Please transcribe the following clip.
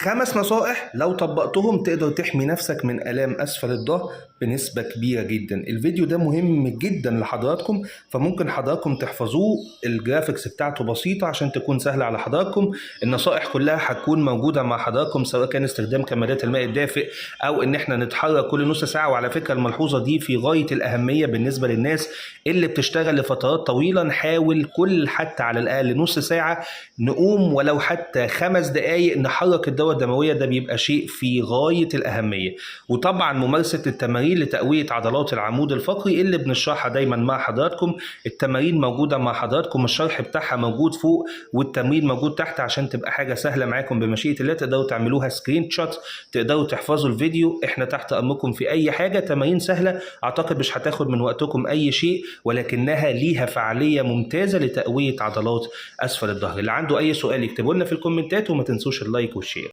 5 نصائح لو طبقتهم تقدر تحمي نفسك من آلام أسفل الظهر بنسبة كبيرة جدا. الفيديو ده مهم جدا لحضراتكم، فممكن حضراتكم تحفظوه. الجرافيكس بتاعته بسيطة عشان تكون سهلة على حضراتكم. النصائح كلها هتكون موجودة مع حضراتكم، سواء كان استخدام كمادات الماء الدافئ أو إن احنا نتحرك كل نص ساعة. وعلى فكرة الملحوظة دي في غاية الأهمية بالنسبة للناس اللي بتشتغل لفترات طويلة. نحاول كل حتى على الأقل نص ساعة نقوم، ولو حتى 5 دقايق نحرك الدورة الدموية، ده بيبقى شيء في غاية الأهمية. وطبعا ممارسة التمارين لتقوية عضلات العمود الفقري اللي بنشرحها دايما مع حضراتكم. التمارين موجودة مع حضراتكم، الشرح بتاعها موجود فوق والتمرين موجود تحت عشان تبقى حاجة سهلة معاكم بمشيئة الله. تقدروا تعملوها سكرين شوت، تقدروا تحفظوا الفيديو. احنا تحت أمركم في أي حاجة. تمارين سهلة أعتقد مش هتاخد من وقتكم أي شيء، ولكنها ليها فعالية ممتازة لتقوية عضلات أسفل الظهر. اللي عنده أي سؤال يكتبوا لنا في الكومنتات، وما تنسوش اللايك والشير.